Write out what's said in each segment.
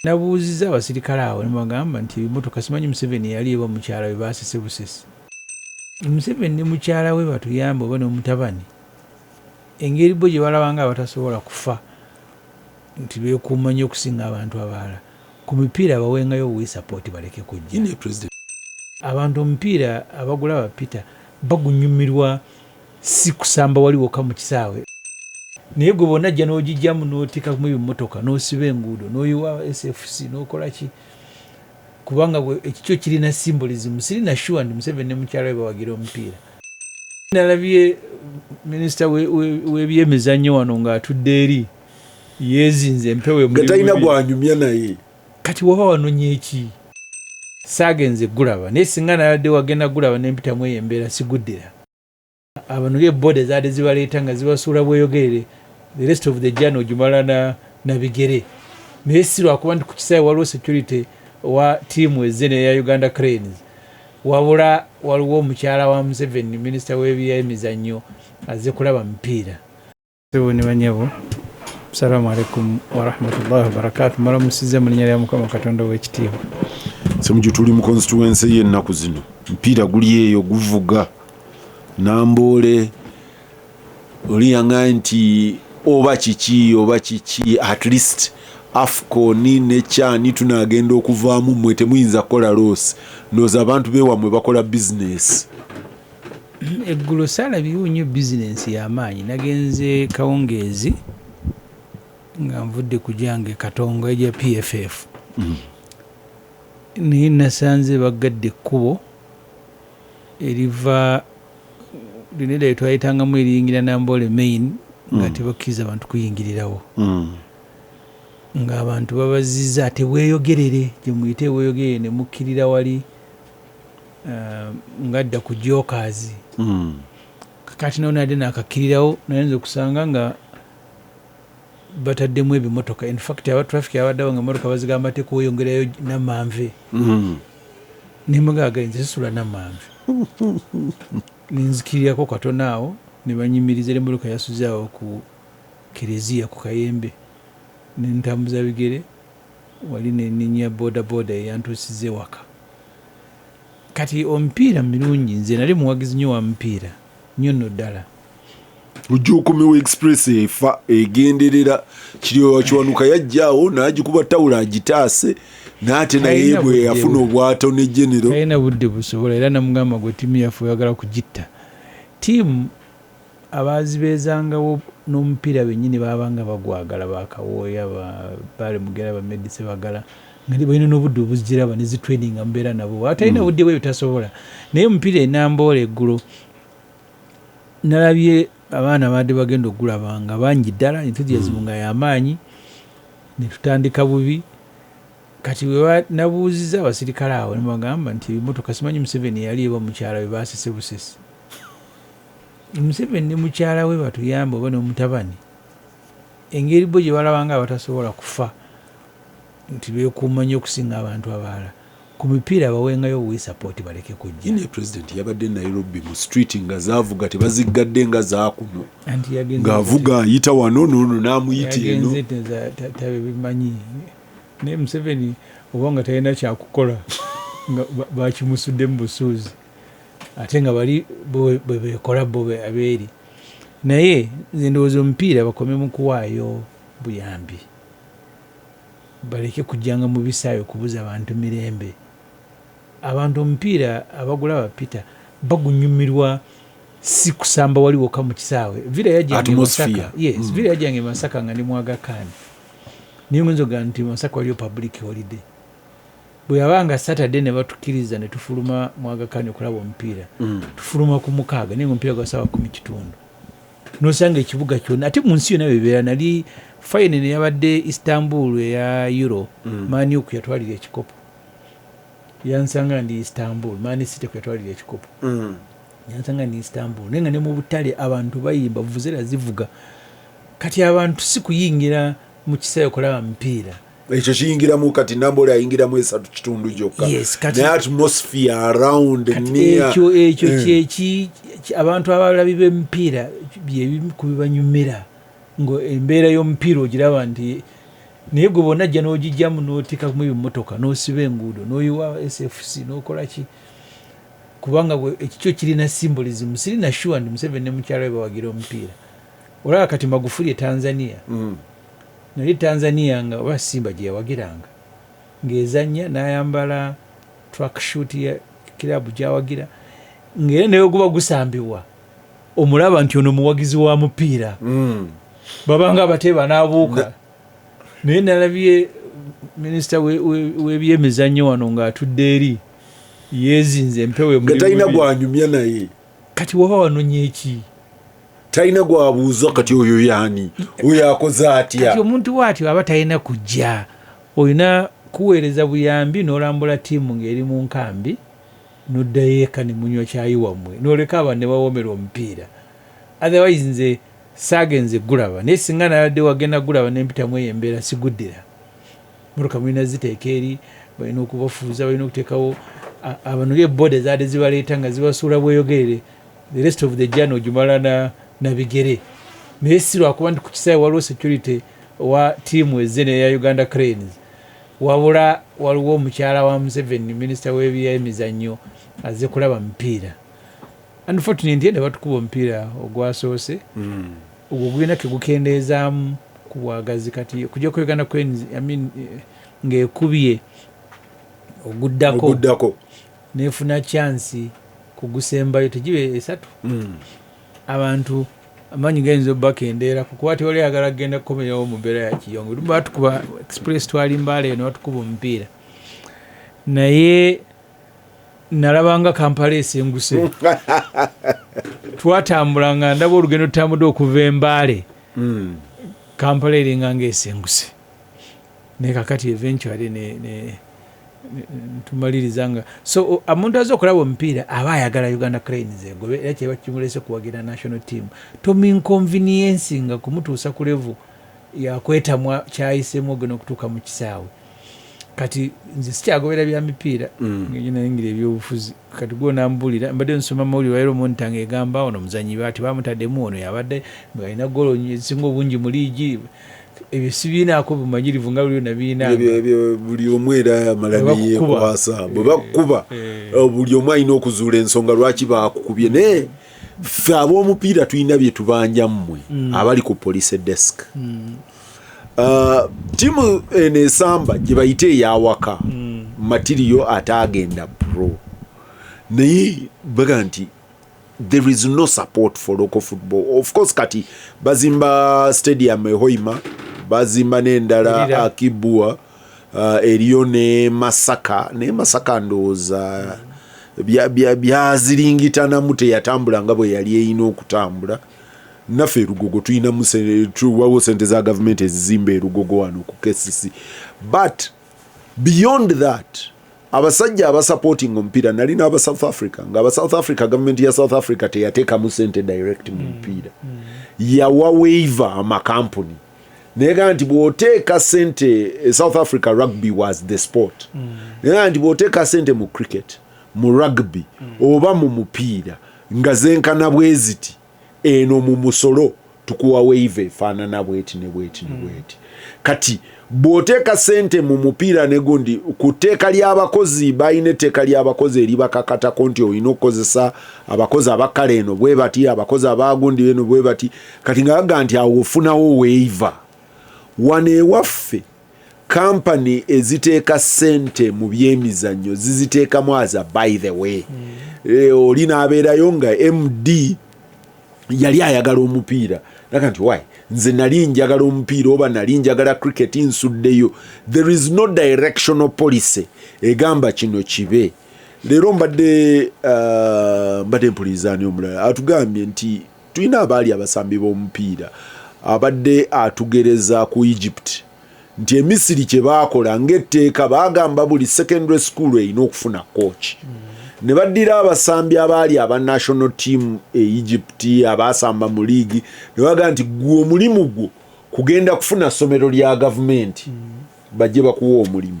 nabuuziza abasirikale awo ne bagamba nti ebimotoka simanyi Museveni yali eba mukyala we baasese busesi. Museveni ne mukyala we batuyambe oba n'omutabani engeri bo gye balabanga abatasobola kufa nti beekuuma nnyo okusinga abantu abalala ku mipiira bawengayo obuwisapooti baleke kujja. Abantu omupiira abagula bapita bagunyumirwa si kusamba wali wokka mu kisaawe naye gwe bonna ajja n'ogijjamu n'oteekamu ebimotoka n'osiba enguudo n'oyiwa SFC n'okola ki kubanga ekikyo kirina symbolism. Sirina sure ndi Museveni ne mukyala we bawagira omupiira. Nalabye minisita w'ebyemizannyo wano ng'atudde eri yeezinze empewo talina gwanyumya naye kati waba wanonye eki saagenze gulaba naye singa naladde wagenda gulaba n'empitamu eyo embeera siguddira. Abanoge bode zaade zibaleeta nga zibasuula bweyogerere the rest of the journey ogimala na bigere naye si lwakuba nti ku kisaawe waliwo security wa tiimu ezene ya Uganda Cranes wabula waliwo omukyala wa Museveni minisita w'ebyemizannyo azze kulaba mupiira. Seboni banyabo Assalamu alaikum wa rahmatullahi wa barakatuh. Mulamusize mu linnya lya Mukama Katonda w'ekitiibwa. Semuju tuli mu constituency y'ennaku zino mupiira guli eyo guvuga Namboole oliyanga nti oba kiki at least AFCON ne CHAN tunagenda okuvaamu mmwe temuyinza kukola loss ndowooza abantu beewamwe bakola business. Eggulo saalabyewo nnyo bizinensi y'amaanyi. Nagenze kawungeezi nga nvudde ku gyange Katongo egya PFF naye nasanze bagadde ekkubo eriva lineda etwayitangamu eriyingira Namboole main nga tebakkiriza abantu kuyingirirawo ng'abantu babazizza ate weeyogerere gye muyite weeyogerere ne mukkirira wali ngadda ku jokers kakati nawo nadde naakakkirirawo nayinza okusanga nga bataddemu ebimotoka. In fact aba traffic abaddawo nga emotoka bazigamba tekuweyongerayo namanve nemugaaga nze sisula namanve ninzikirirako katono awo ne banyimiriza emmotoka yasuze awo ku kereziya ku Kayembe nentambuza bigere wali neninya boda eyantuusiza ewaka. Kati omupiira mirungi nze nali muwagizi nnyo wa mupiira nnyo nno ddala. Ujjukumiwa express efa egenderera kiriyo kiwanuka yajjaawo n'agikuba tawula agitaase n'ate naye bwe yafuna obwato ne genero talina budde busobola era namugamba gwe ttiimu yaffe oyagala kugitta. Ttiimu abazibeezangawo n'omupiira bennyini baabanga bagwagala bakawooya baale mugera bamedise bagala nga balina n'obudde obuzigiraba ne zitweninga mubeera nabo atalina budde bwe bitasobola. Naye omupiira enamboole eggulo nalabye abaana baadde bagenda okugulaba nga bangi ddala enthusiasm nga y'amaanyi ne tutandika bubi. Kati we nabuuziza abasirikale awo ne bagamba nti ebimotoka simanyi Museveni yali eba mukyala we baasese busesi. Museveni ne mukyala we batuyambe oba n'omutabani engeri bo gye balabanga abatasobola kufa nti beekuuma nnyo okusinga abantu abalala ku mipiira bawengayo obuwisapooti baleke kujja. Ne president yabadde Nairobi mu street nga zaavuga tebaziggadde nga zaakuno ng'avuga ayita wano noono n'amuyita eno tabimanyi. Naye Museveni oba nga talina kyakukola nga bakimusuddemu busuuzi ate nga bali bwe beekola bo abeeri. Naye nze ndowooza omupiira bakome mu kuwaayo buyambi baleke kujjanga mu bisaawe kubuza abantu mirembe. Abantu omupiira abagula bapita bagunyumirwa si kusamba wali wokka mu kisaawe. Villa yajjange Masaka, yes, Villa yajjange Masaka nga ndi mu Aga Khan niyo ngonzo ga nti Masaka waliyo public holiday. Bwe yabanga Saturday ne batukkiriza ne tufuluma mu Aga Khan okulaba omupiira tufuluma ku mukaaga naye omupiira gwa ssaawa 10 n'osanga ekibuga kyonna ate mu nsi yonna bebeera. Nali fine ne yabadde Istanbul eya Euro Man U yatwalira ekikopo yansanga ndi Istanbul Man City yatwalira ekikopo yansanga ndi Istanbul naye nga ne mu butale abantu bayimba vuvuzela zivuga. Kati abantu si kuyingira mu kisaawe okulaba mupiira ekyo kiyingiramu kati Namboole ayingiramu 3 gyokka ne atmosphere around near ekyo abantu abalabi b'emipiira byebimu ku bibanyumira ngo embeera y'omupiira ogiraba nti naye gwe bonna ajja n'ogijjamu n'oteeka mu emmotoka n'osiba enguudo n'oyiwa SFC n'okola ki kubanga ekikyo kirina symbolism. Sirina sure ndi Museveni ne mukyala we bawagira omupiira. Olaba kati Magufuli Tanzania naye Tanzania nga oba Simba gye yawagiranga ng'ezannya n'ayambala trackshoot ya kilabu gy'awagira ng'era naye guba gusambibwa omulaba nti ono muwagizi wa mupiira babanga abateeba n'abuuka. Naye nalabye minisita w'ebyemizannyo wano ng'atudde eri yeezinze empewo talina gwanyumya naye kati waba wanonya eki talina gwabuuza kati oyo yaani oyo akoze atya kati omuntu waatyo aba talina kujja olina kuweereza buyambi n'olambula ttiimu ng'eri mu nkambi n'oddayo eka ne munywa kyayi wammwe n'oleka abantu ne bawomera omupiira. Otherwise nze saagenze gulaba naye singa naladde wagenda gulaba n'empitamu eyo embeera siguddira. Motoka mulina ziteeka eri balina okubafuuza balina okuteekawo abantu ng'ebboda ezaadde zibaleeta nga zibasuula bweyogerere the rest of the journey ogimala na bigere. Naye si lwakuba nti ku kisaawe waliwo security wa ttiimu ezene eya Uganda Cranes wabula waliwo omukyala wa Museveni minisita w'ebyemizannyo azze kulaba mupiira. Unfortunately ne batukuba omupiira ogwasoose ogwo gulina ke gukendeezaamu ku bwagazi kati kujja ku Uganda Cranes ng'ekubye oguddako neefuna chansi kugusembayo tegibe esatu abantu amanyi gayinza obbakendeera kukuba tewali ayagala kugenda kukomererawo mu mbeera ya kiyongo. Lumba batukuba express twali Mbale eno batukuba omupiira naye nalabanga Kampala esenguse twatambula nga ndaba olugendo tutambudde okuva e Mbale Kampala eringa ng'esenguse naye kakati eventually tumalirizanga. So omuntu aza okulaba omupiira aba ayagala Uganda Cranes egobe era kyeba kimulese kuwagira national team tominconvenience nga kumutuusa ku level yakwetamwa kyayisemu ogenda okutuuka mu kisaawe. Kati nze sikyagobera bya mipiira nayingira ebyobufuzi kati gwo nambulira mbadde nsoma mawulire waero Montanga egamba ono muzanyi bati bamutaddemu ono yabadde alina golo ezisinga obungi mu liigi ebyo sibiinaako bumanyirivu nga buli nabiina buli omu era amalani yekwasa bwe bakukuba buli omu alina okuzuula ensonga lwaki bakukubye naye ffe ab'omupiira tulina bye tubanja mmwe abali ku police desk. Timu enesamba gye bayite eyawaka matiriyo atagenda pro naye baga nti there is no support for local football. Of course kati bazimba stadium Hoima bazimba n'endala Akibua eriyo ne Masaka ndowooza byaziringitanamu teyatambula nga bwe yali eyina okutambula. Naffe Rugogo tulina wawo sente za gavumenti ezizimba Rugogo wano ku KCC. But beyond that abasajja abasupporting omupiira nalina aba South Africa nga aba South Africa government ya South Africa teyateekamu sente direct mu mupiira yawa waiver amakampuni nega nti bw'oteeka sente South Africa rugby was the sport nega nti bw'oteeka sente mu cricket mu rugby oba mu mupiira nga zenkana bweziti eno mu musolo tukuwa waiver efaanana bweti ne bweti ne bweti. Kati bw'oteeka sente mu mupiira ne gundi ku tteeka ly'abakozi balina etteeka ly'abakozi eribakakatako nti olina okukozesa abakozi abakala eno bwe bati abakozi abagundi eno bwe bati kati nga baga nti awo ofunawo waiver. Wano ewaffe kampani eziteeka sente mu byemizannyo ziziteekamu aza by the way olina abeerayo nga MD yali ayagala omupiira naga nti why nze nali njagala omupiira oba nali njagala cricket nsuddeyo. There is no directional policy egamba kino kibe. Leero mbadde mpulizaani omulala atugambye nti tulina abaali abasambi b'omupiira abadde atugereza ku Egypt nti Emisiri kye baakola ng'etteeka baagamba buli secondary school erina okufuna coach ne baddira abasambi abaali aba national team Egypt abasamba mu league ne baga nti gwo omulimu gwo kugenda kufuna somero lya government bajje bakuwa omulimu.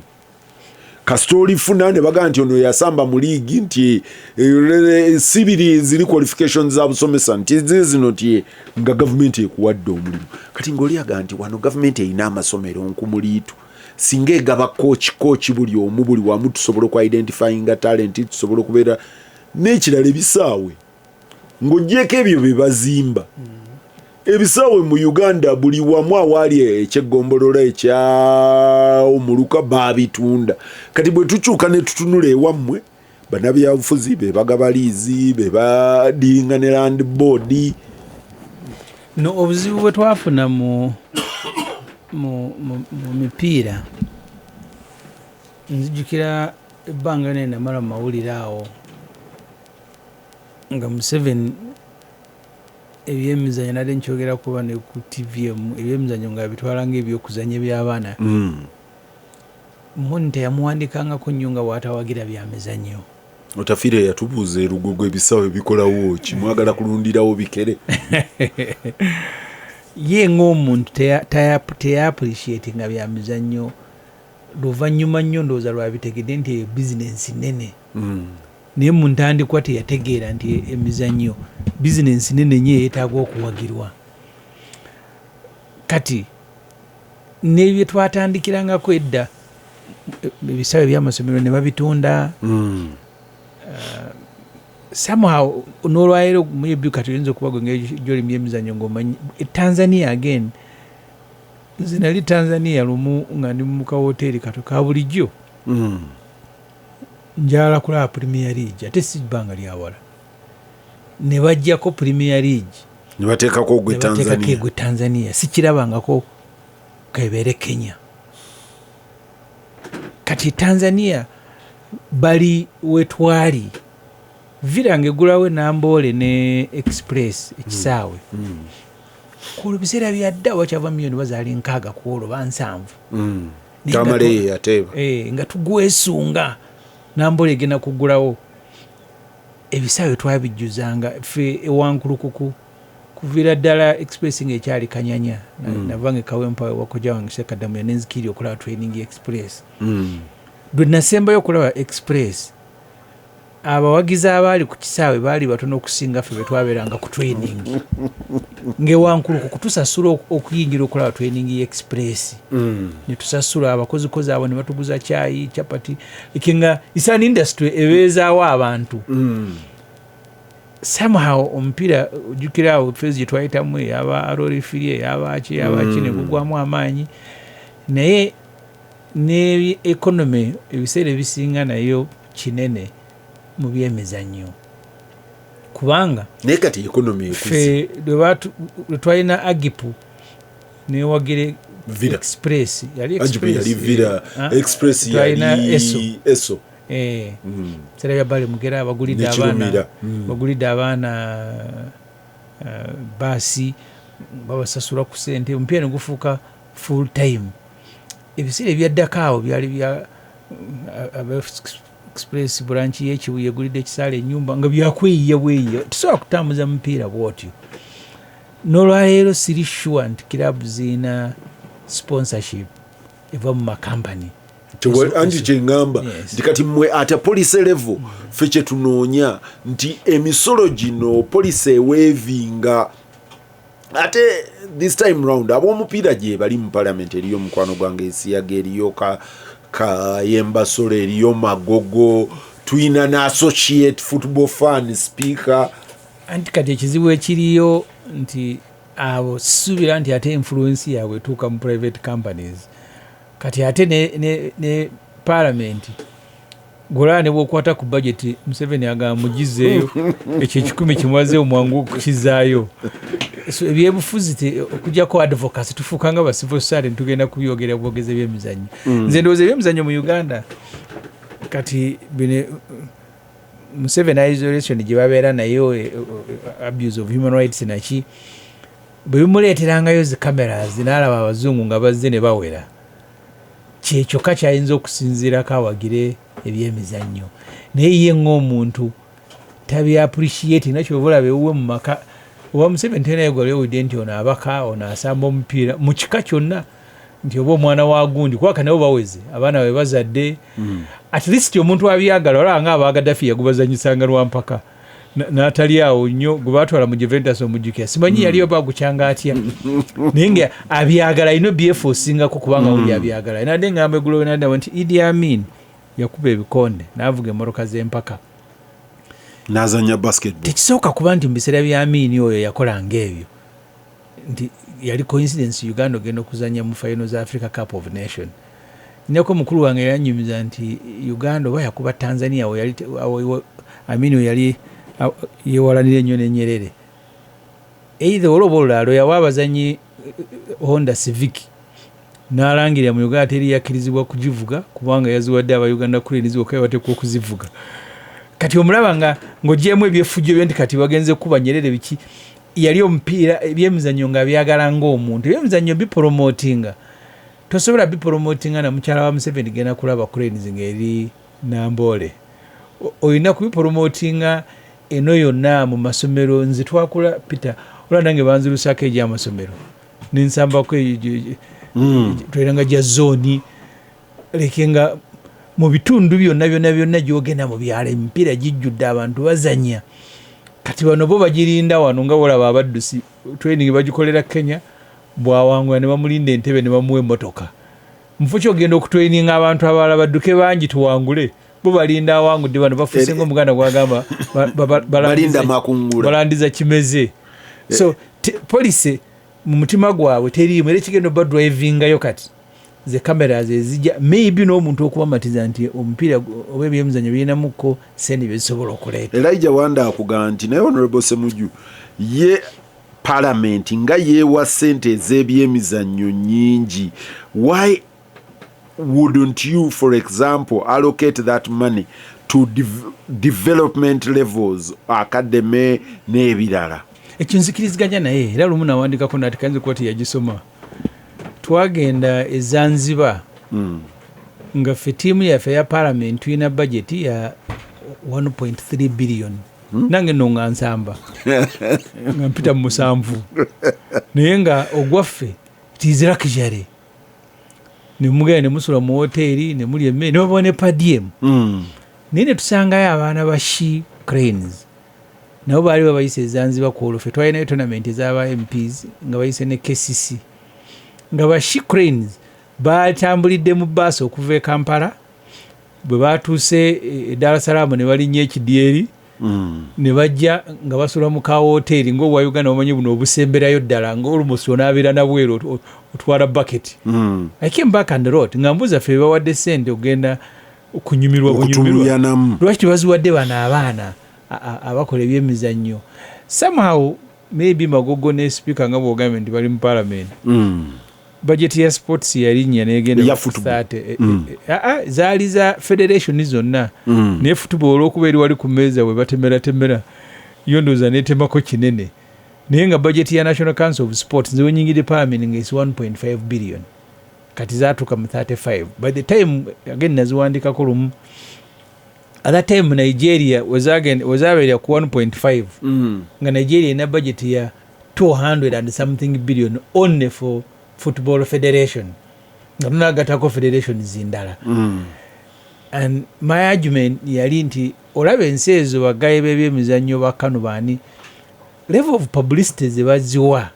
kastori funa ne bagamba nti ono yasamba mu liigi nti sibiri ziri qualifications za busomesa nti zino nti nga gavumenti ekuwadde omulimu kati ng'oliaga nti wano gavumenti erina amasomero nkumuliitu singa egaba kooki buli omu buli wamu tusobola oku identifyinga talent tusobola okubeera n'ekirala ebisaawe ng'oggyeko ebyo bye bazimba ebisaawe mu Uganda buli wamu awaali ekyegombolola ekya omuluka babitunda kati bwe tukyuka ne tutunula ewammwe bannabyabufuzi be bagaba liizi be badiringa ne land board no obuzibu bwe twafuna mu mipiira nzijukira ebbanga nene namala mu mawulire awo nga Museveni ebyemizanyo nade nkyogera kuba ne ku TVM ebyemizanyo nga bitwala ng'ebyokuzanya by'abaana moni teyamuwandikangako nnyo nga bw'atawagira byamizanyo otafiire yatubuuza erugogo ebisaawe bikolawo ki mwagala kulundirawo bikere ye ng'omuntu teyaappreciatinga byamizanyo luvannyuma nnyo ndowooza lwabitegedde nti bizinensi nene naye mu ntandikwa teyategeera nti emizanyo bizinensi nene nnyo yeetaaga okuwagirwa kati n'ebyo twatandikirangako edda ebisaawe by'amasomero ne babitunda somehow n'olwaleero muyebbyuka tuyinza okuba gwe ng'egyolimya emizanyo ng'omanyi Tanzania again nze nali Tanzania lumu nga ndi mu kawoteeri kato ka bulijjo njala kulaba Premier League ate si bbanga lyawala ne bajjako Premier League ne bateekako gwe Tanzania sikirabangako kebeere Kenya kati Tanzania bali wetwali viranga egulawo Namboole ne Express ekisaawe ku biseera byadda wakyava miliyoni bazaali 6 ku olwo bansanvu tamale yateeba nga tugwesunga Namboole egenda kugulawo ebisaawe twabijjuzanga ffe ewankulukuku kuviira ddala Express ng'ekyali Kanyanya navange Kawempa wakoja wange Sekadamu yanenzikiri okulaba training Express bwe nasembayo okulaba Express abawagizi abaali ku kisaawe baali batono okusinga ffe bwe twabeeranga ku training ng'ewankulukuku tusasula okuyingira okulaba training Express ne tusasula abakozikozi abo ne batuguza caayi capati ikinga isani industry ebeezaawo abantu somehow omupiira ojjukira awo fezi gye twayitamu aba arorifirie abaki ne kugwamu amaanyi naye ne economy ebiseera ebisinga nayo kinene mu byemizannyo kubanga naye kati economy ffe lwe twalina Agipu newagire Express yali Express yali eso sera bale mugera bagulidde abaana basi babasasula ku ssente omupiira ne gufuuka full time ebiseera ebyaddako awo byali bya Express branch y'Ekibuye egulidde ekisaala ennyumba nga byakweyiya bweyiya tusobola kutambuza mupiira bwotyo n'olwaleero siri sure nti kirabu zirina sponsorship eva mu makampani anti kyengamba nti kati mmwe ate police level ffe kye tunoonya nti emisolo gino police eweevinga ate this time round ab'omupiira gye bali mu parliament eriyo mukwano gwange Esiyaga eriyo Kayembasolo eriyo Magogo tuyina na associate football fan speaker anti kati ekizibu ekiriyo nti abo suubira nti ate influence yaabwe etuuka mu private companies kati ate ne parliament golaa ne bwokwata ku budget Museveni agamba mugizeeyo ekyo 10 kimwazeeyo mwangu okukizaayo so ebyebufuzi okujjako advocacy tufuukanga ba civil society tugenda kubyogera bwogeze byemizannyo nze ndowooza ebyemizannyo mu Uganda kati bine Museveni isolation gye babeera nayo abuse of human rights naki bwe bimuleeterangayo zi cameras n'alaba abazungu nga bazze ne bawera kyekyoka kyayinza okusinziirako awagire ebyemizannyo naye ye ng'omuntu tabyappreciate nakyo bulabe ewuwe mu maka oba Museveni tenaye gwali owudde nti ono abaka ono asamba omupiira mu kika kyonna nti oba omwana wa gundi kwaka nabo baweze abaana we bazadde at least omuntu abyagala olanga abagadafi yagubazanyisanga lwampaka n'atali awo nnyo gwe batwala mu Juventus omujjukira simanyi yaliyo bagukyanga atya naye nga abyagala ino byefoosingako kubanga uli abyagala nadde ngamba eggulo nadda nti Idi Amin yakuba ebikonde n'avuga emmotoka z'empaka n'azanya basketball. Tekisooka kuba nti mu biseera bya Amin oyo yakolanga ebyo nti yali coincidence Uganda ogenda okuzanya mu final za Africa Cup of Nation. Nyako mukulu wange yanyumiza nti Uganda oba yakuba Tanzania Amin yali yewalanira ennyo ne Nyerere. Either olwo yawa abazanyi Honda Civic n'alangira mu Uganda teri yakkirizibwa kugivuga kubanga yaziwadde Aba-Uganda Cranes okaya bateekwa okuzivuga. Kati omulaba nga ng'ogyemu ebyefujjo byo nti kati bagenze kuba Nyerere biki yali omupiira ebyemizannyo nga byagala ng'omuntu ebyemizannyo bipromotinga tosobola bipromotinga na mukyala wa Museveni genda kulaba Cranes ng'eri Namboole olina kubipromotinga eno yonna mu masomero nze twakula Peter olanda nge banzirusaako egy'amasomero ninsambako twiranga gya zooni lekenga mu bitundu byonna gyogenda mu byalo emipiira gijjudde abantu bazanya kati bano bo bagirinda wano nga olaba abaddusi training bagikolera Kenya bwawangula ne bamulinda entebe ne bamuwa emmotoka mufu kyogenda okutraininga abantu abalala badduke bangi tuwangule bo balinda awangudde bano bafuuse ng'omuganda gwagamba balinda makungula balandiza kimeze so police mu mutima gwabwe teriimu era ekigenda ba drivingayo kati ze cameras ezijja maybe n'omuntu okubamatiza nti omupiira oba ebyemizannyo birinamuko sente byezisobola okuleeta. Elijah Wanda akugamba nti naye Honorable Ssemujju ye parliament nga yeewa sente ez'ebyemizannyo nnyingi, why wouldn't you for example allocate that money to development levels academy n'ebirala? Ekyo nzikiriziganya naye era lumu nawandikako nati kanzi kuba teyagisoma. Twagenda e Zanzibar nga ffe ttiimu yaffe ya parliament tulina budget ya 1.3 billion nange nno nga nsamba nga mpita mu 7 naye nga ogwaffe tizirakijare ne mugenda ne musula mu hoteri ne muli emmere ne babona ne padiem naye ne tusangayo abaana ba She Cranes nabo baali babayise e Zanzibar ku olwo ffe twalinayo tournament ez'aba MPs nga bayise ne KCC nga ba She Cranes batambulidde mu bbaasi okuva e Kampala bwe batuuse e Dar es Salaam ne balinnya ekidyeri ne bajja nga basula mu ka hoteri ng'obwa Uganda omanyi buno obusemberayo ddala ng'olumosi onaabeera nabweru otwala bucket. I came back on the road nga mbuuza ffe bawadde ssente okugenda okunyumirwa lwaki tebaziwadde bano abaana abakola ebyemizannyo. Somehow maybe Magogo ne speaker nga bw'ogambye nti bali mu parliament budget ya sports yalinnya negenda zaali za federation zonna ne football okuba eri wali ku meeza we batemera yo ndooza netemako kinene naye nga budget ya National Council of Sports nze wenyingire parliament nga is 1.5 billion kati zaatuuka mu 35 by the time again naziwandikako lumu at that time Nigeria wazabeera ku 1.5 nga Nigeria ina budget ya 200 and something billion only for football federation nga tunagatako federation zindala and my argument yali nti olaba ensi ezo bagaye b'ebyemizannyo bakano baani level of publicity zebaziwa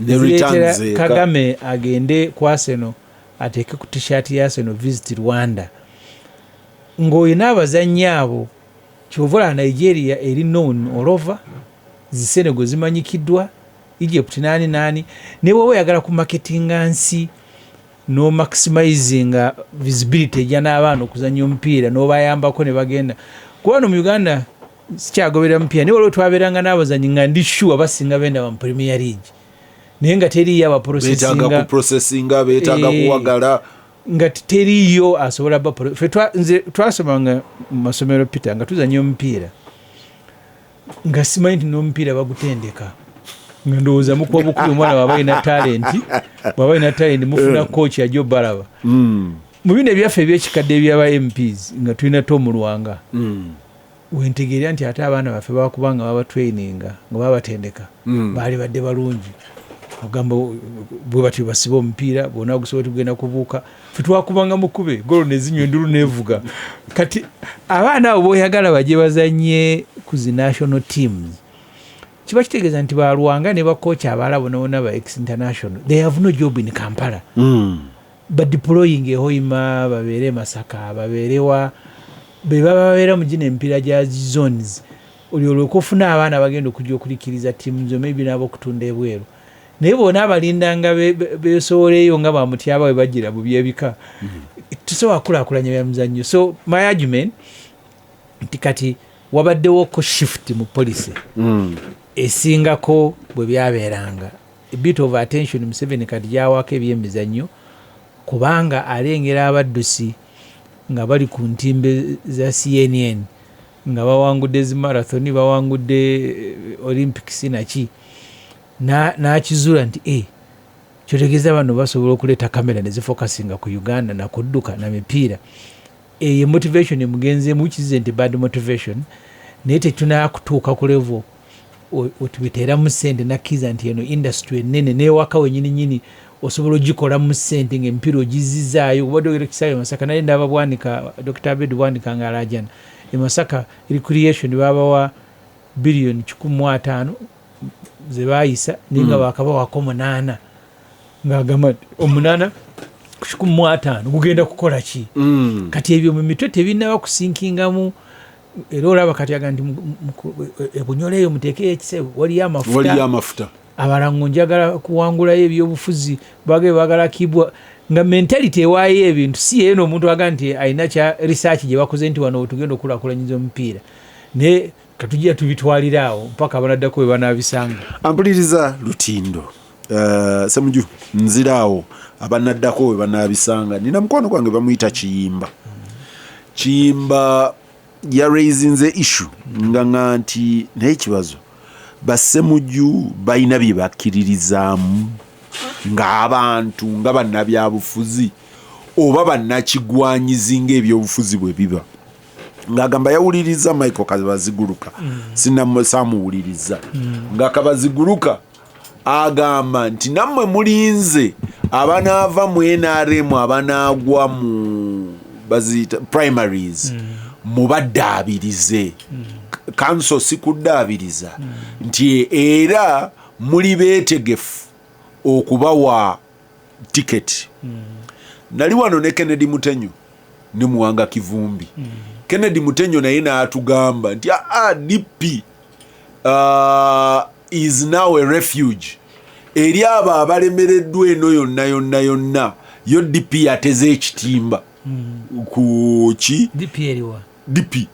zireetera Kagame agende ku Arsenal ateeke ku t-shirt ya Arsenal visit Rwanda ng'olina abazannyi abo kyovola Nigeria eri known all over Senegal zimanyikiddwa Egypt nani ne bwoba oyagala ku marketinga nsi no maximizinga visibility ejja n'abaana okuzannya omupiira n'obayambako ne bagenda kuba no mu Uganda sikyagobera mupiira naye olwo twabeeranga n'abazannyi nga ndi sure basinga benda mu Premier League naye nga teriyo abaprocessinga beetaaga kuwagala nga teriyo asobola nze twasomanga mu masomero Peter nga tuzannya omupiira nga simanyi nti n'omupiira bagutendeka nga ndowooza mukuba bukulu omwana bw'aba alina talenti mufuna coach ajja balaba mu bino ebyaffe ebyekikadde ebyaba MPs nga tulina Tom Lwanga wentegeera nti ate abaana baffe bakubanga baba traininga nga babatendeka baali badde balungi ogamba bwe bati basiba omupiira bona gusobola tugenda kubuuka ffe twakubanga mukube golo nezinywa endulu nevuga kati abaana abo boyagala baje bazanye ku zi national teams kiba kitegeeza nti balwanga ne bakocha abala bona ba ex international they have no job in Kampala but deploying ehoima babeere Masaka babeerewa babeera mu gino empiira gya zones olyoka ofuna abaana bagenda okujja okulikiriza tiimu zo maybe nabo okutunda ebweru naye bona abalindanga besowoleeyo nga bamutyaba we bagira mu byebika tusobola kulaakulanya byamuzannyo. So my argument nti kati wabaddewoko shift mu policy esingako bwe byabeeranga a bit of attention Museveni kati gyawako ebyemizannyo kubanga alengera abaddusi nga bali ku ntimbe za CNN nga bawangudde zi marathoni bawangudde Olympics naki n'akizula nti kyotegeeza bano basobola okuleeta kamera nezifokasinga ku Uganda na kudduka na mipiira eyo motivation emugenzeemu which is a bad motivation naye tetunakutuuka ku level otubiteeramu ssente nakkiza nti eno industry ennene neewaka wenyininyini osobola ogikolamu ssente ng'emipiira ogizizaayo obadde ogera kisaawe Masaka naye ndaba Bwanika Dr. Abed Bwanika nga alajana Masaka recreation babawa bilioni 15 ze bayisa ninga bakabawako 8 ng'agamba 8 ku 15 gugenda kukola ki kati ebyo mu mitwe tebinaba kusinkingamu era olaba kati aga nti Bunyoro eyo muteekeyo ekisebo waliyo amafuta abalango njagala kuwangulayo ebyobufuzi bagala kibwa nga mentality ewaayo ebintu si yeeno omuntu aga nti alina kya research gye bakoze nti wano tugenda okulaakulanyiza omupiira naye katujja tubitwaliraawo mpaka abanaddako bwe banaabisanga. Ampuliriza Lutindo Ssemujju nziraawo abanaddako bwe banaabisanga nina mukwano gwange bamuyita Kiyimba ya raisinze issue nga nti naye kibazo Bassemujju balina bye bakkiririzaamu ng'abantu nga bannabyabufuzi oba bannakigwanyizi ng'ebyobufuzi bwe biba ng'agamba yawuliriza Michael Kabaziguruka samuwuliriza nga Kabaziguruka agamba nti nammwe mulinze abanaava mu NRM abanaagwa mu baziyita primaries mubaddaabirize council sikuddaabiriza nti era muli beetegefu okubawa tiketi. Nali wano ne Kennedy Mutenyo ne Muwanga Kivumbi. Kennedy Mutenyo naye n'atugamba nti DP is now a refuge eri abo abalemereddwa eno yonna yo DP yateze ekitimba ku ki DP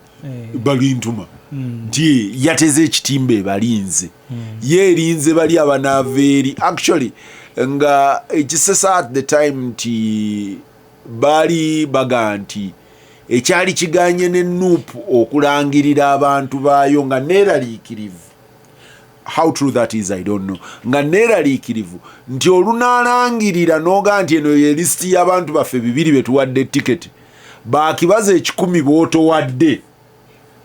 balintuma nti yateze ekitimba ebalinze yeerinze bali abanaveeri actually nga ekisesa at the time nti bali baga nti ekyali kiganye ne NUP okulangirira abantu baayo nga neeraliikirivu. How true that is I don't know. Nga neeraliikirivu nti olunaalangirira n'oga nti eno ye listi y'abantu baffe 2 betuwadde tiketi baakibaza 10 bootowadde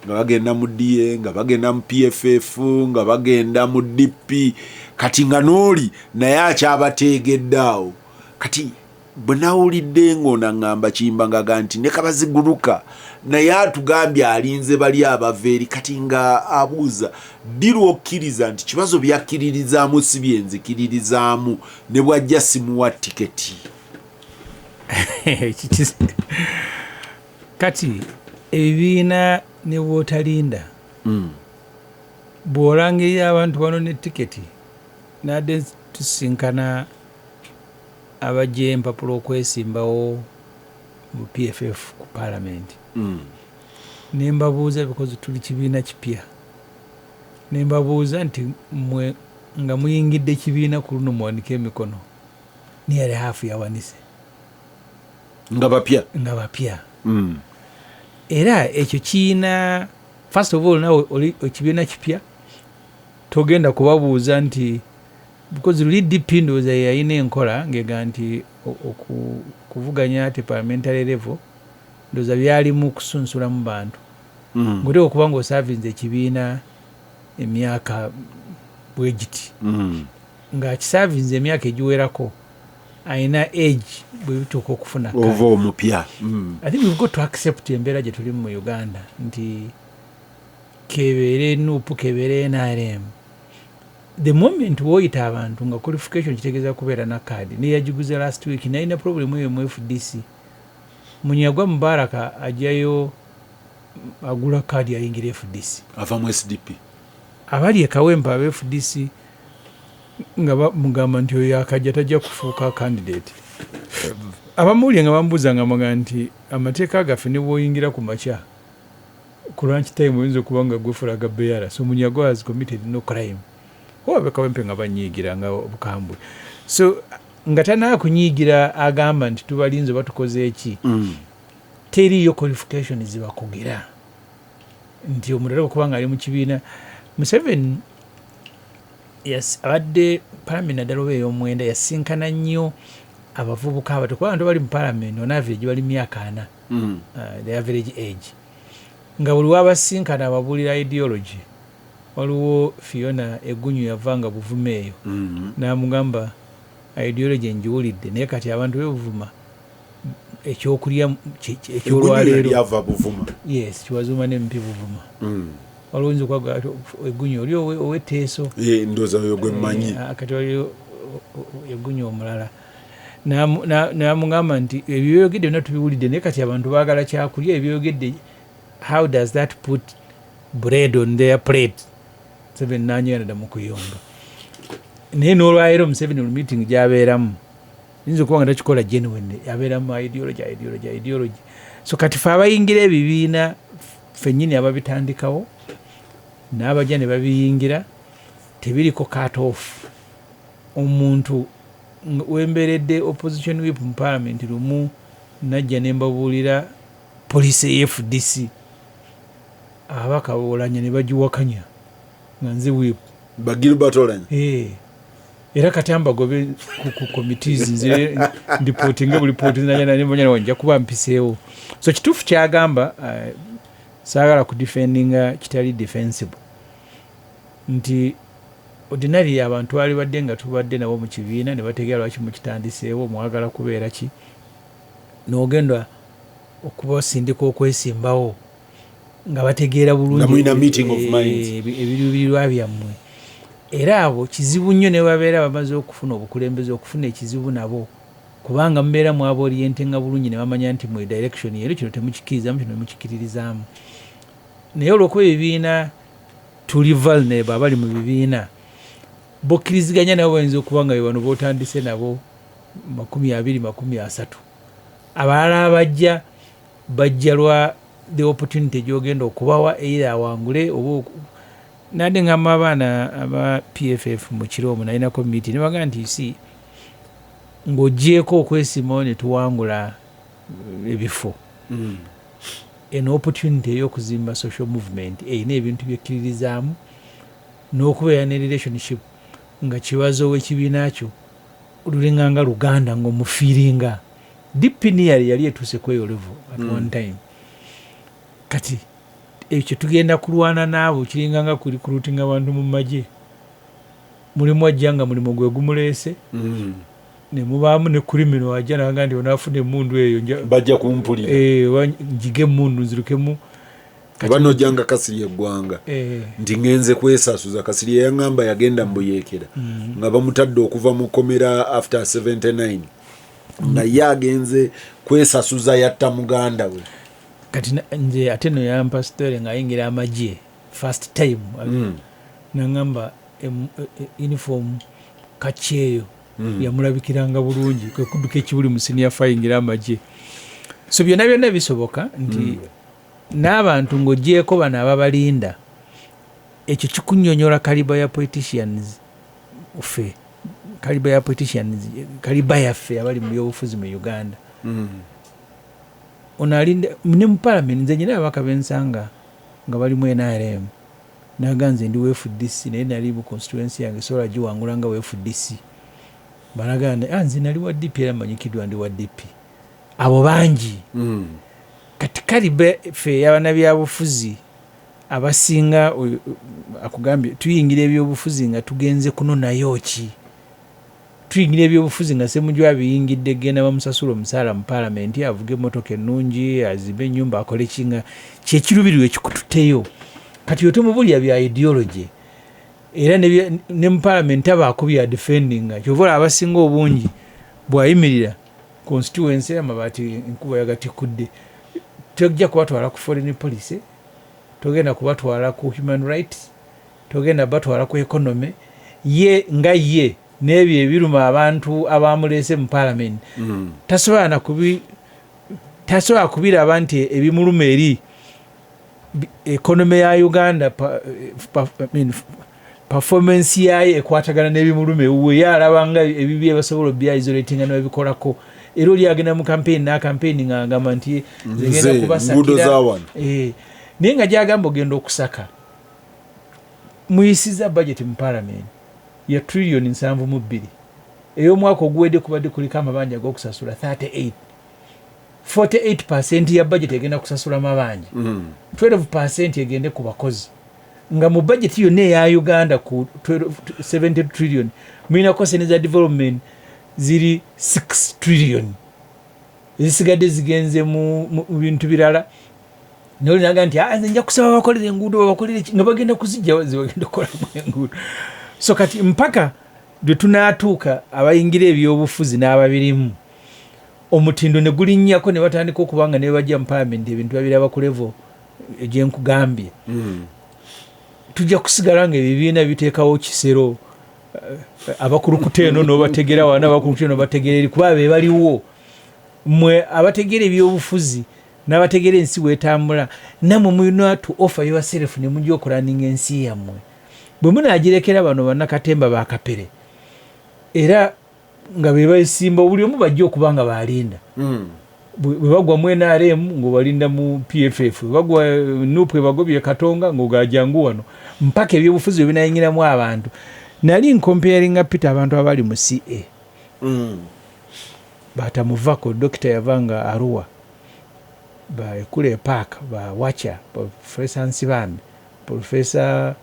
nga bagenda mu DA nga bagenda mu PFF nga bagenda mu DP kati nga n'oli naye akyabateegedde awo kati bwe nawulidde ng'onaŋŋamba Kiyimba nga nti ne Kabaziguruka naye atugambye alinze bali abaveeri kati nga abuuza ddi lwokkiriza nti kibazo byakkiririzaamu si byenzikiririzaamu ne bwajja simuwa tiketi. Kati ebibiina ne bw'otalinda bw'olangirira abantu bano ne tiketi nadde tusinkana abajja empapula okwesimbawo mu PFF ku palamenti ne mbabuuza because tuli kibiina kipya ne mbabuuza nti mwe nga muyingidde ekibiina ku luno muwanike emikono nearly half yawanise nga bapya era ekyo kiina first of all nawe oli ekibiina kipya togenda kubabuuza nti because luli DP ndowooza yayina enkola ngega nti okuvuganya ati parliamentary level ndowooza byalimu kusunsulamu bantu ng'oteeka okuba ng'osavinze ekibiina emyaka bwe giti ng'akisavinze emyaka egiwerako ayina age bwe bituuka okufuna ova omupya. I think we've got to accept embeera gye tulimu mu Uganda nti kebeere NUP kebeere NRM. The moment woyita abantu nga qualification kitegeeza kubeera na kaadi neyagiguze last week nalina problem eyo mu FDC Munyagwa Mubaraka ajjayo agula kaadi ayingira FDC ava mu SDP abali ekawempa aba FDC nga mugamba nti oyo akajja tajja kufuuka candidate. Abamuwulire nga bambuuza nga mugamba nti amateeka gaffe ne bw'oyingira ku makya ku lunch time oyinza okuba nga gwefuula ga BR so Munyagwa has committed no crime. Oba kawempe nga banyiigira nga bukambwe so nga tanaa kunyiigira agamba nti tubalinze batukoze eki teriyo qualification zibakugira nti omulala okubanga ali mu kibiina. Museveni abadde palamenti naddala oba ey'omwenda yasinkana nnyo abavubuka abato kuba bantu bali mu palamenti on average bali myaka 4 the average age nga buli wabasinkana ababuulira ideology. Waliwo Fiona Egunyu yavanga Buvuma eyo n'amugamba ideology enjiwulidde naye kati abantu b'Ebuvuma ekyokulya ekyolwaleero yava Buvuma yes kiwazuma n'empi Buvuma waliwo oyinza okwaga Egunyu oli ow'etteeso ndooza oyo gwe mmanyi kati waliwo Egunyu omulala n'amugamba nti ebyoyogedde byonna tubiwulidde naye kati abantu baagala kyakulya ebyoyogedde how does that put bread on their plate. Museveni n'anyiganira mu kuyomba naye n'olwaleero Museveni mu meeting gy'abeeramu yinza okuba nga takikola genuine abeeramu ideology so kati fe abayingira ebibiina ffennyini ababitandikawo n'abajja ne babiyingira tebiriko cut off. Omuntu wembeeredde opposition whip mu parliament lumu najja ne mbabuulira poliisi FDC ababaka Oulanyah ne bagiwakanya nga nze whip ba Gilbert Oulanyah era kati ambagobe ku committees nze ndipotinga buli report nanya wanja kuba mpiseewo so kituufu kyagamba saagala ku defendinga kitali defensible nti ordinary abantu bali badde nga tubadde nabo mu kibiina ne bategeera lwaki mukitandiseewo mwagala kubeera ki n'ogenda okubasindika okwesimbawo nga bategeera bulungi ebiruubirirwa byammwe era abo kizibu nnyo ne babeera bamaze okufuna obukulembeze okufuna ekizibu nabo kubanga mubeera mwaba orientinga bulungi ne bamanya nti mu direction yeero kino temukikirizamu kino temukikiririzaamu naye olw'okuba ebibiina tuli vulnerable abali mu bibiina bokkiriziganya nabo bayinza okuba nga bano bootandise nabo 20-30 abalala bajja lwa the opportunity gyogenda okubawa era awangule oba nade ngamba abaana aba PFF mu kiro omwo nalina committee ne bagamba nti si ng'ogyeko okwesimawo ne tuwangula ebifo eno opportunity ey'okuzimba social movement erina ebintu byekkiririzaamu n'okubeera ne relationship nga kibazo w'ekibiina kyo lulinganga luganda ng'omufiiringa dipiniyari yali etuuse kweyo level at one time kati ekyo tugenda kulwana naabo kiringanga kuli kulutinga abantu mu magye mulimu ajja nga mulimo gwe gumuleese ne mubaamu ne kulimino wajja nanga ndi onaafuna emmundu eyo bajja kumpulira njige emmundu nzirukemu bano janga Kasirye eggwanga nti ngenze kwesasuza Kasirye yangamba yagenda mbuyeekera nga bamutadde okuva mu komera after 79 nga yagenze kwesasuza yatta muganda we kati nze ate no yampa story nga ayingira amagye first time nangamba uniform kacheyo yamulabikiranga bulungi kwe kudduka ekibuli mu senior fayingira amagye so byonna bisoboka nti n'abantu ng'ogyeko bano ababalinda ekyo kikunnyonnyola kaliba ya politicians ffe kaliba yaffe abali mu byobufuzi mu Uganda onalinda ne mu parliament nze nyina ababaka bensanga nga bali mu NRM naganze ndi FDC naye nali mu constituency yange sola giwangula nga FDC banaganda nze nali wa DP era manyikidwa ndi wa DP abo bangi kati kalibe ffe y'abaana byabufuzi abasinga akugambye tuyingira ebyobufuzi nga tugenze kunonayo ki tuyingira ebyobufuzi nga Ssemujju abiyingidde genda bamusasula omusaala mu paalamenti avuge emmotoka ennungi azimbe ennyumba akole kinga kyekirubirirwa ekikututteyo kati otemubulya bya ideology era ne mu paalamenti abaako bya defendinga kyova abasinga obungi bwayimirira constituency amabaati enkuba yagatikudde tojja kubatwala ku foreign policy togenda kubatwala ku human rights togenda batwala ku economy ye n'ebyo ebiruma abantu abamuleese mu parliament tasobola kubiraba nti ebimuluma eri economy ya Uganda performance yayo ekwatagana n'ebimuluma ewuwe yalaba nga ebibi ebasobola byaisoletinga n'ebikolako era oli agenda mu campaign ng'agamba nti zegenda kubasakira naye nga gyagamba ogenda okusaka muyisiza budget mu parliament ya trillion 7.2 ey'omwaka oguwedde kubadde kuliko amabanja ag'okusasula 48% ya budget egenda kusasula mabanja 12% egende ku bakozi nga mu budget yonna eya Uganda ku 70 trillion mulina kosene za development ziri 6 trillion ezisigadde zigenze mu bintu birala nolinaga nti nze nja kusaba bakolere enguudo babakolere nga bagenda kuzijja zibagenda okolamu enguudo so kati mpaka lwe tunaatuuka abayingira ebyobufuzi n'ababirimu omutindo ne gulinnyako ne batandika okubanga ne bajja mu paalamenti ebintu babiraba ku levo egyenkugambye tujja kusigala nga ebibiina biteekawo kisero abakulukuta eno n'obategera wana abakulukuta eno bategera eri kuba be baliwo mmwe abategera ebyobufuzi n'abategera ensi bwetambula namwe mulina to offer yourself ne mujja okulaninga ensi yammwe bwe munaagirekera bano bannakatemba bakapere era nga be basimba buli omu bajja okuba nga balinda bwe bagwa mu NRM ng'obalinda mu PFF bwe bagwa nupu ebagobye Katonga ng'ogajangu wano mpaka ebyobufuzi bwe binayingiramu abantu nali nkomparinga Peter abantu abali mu CA batamuvako dokita yavanga Arua ba Ekule Park ba Wacha Professor Nsibambi Professor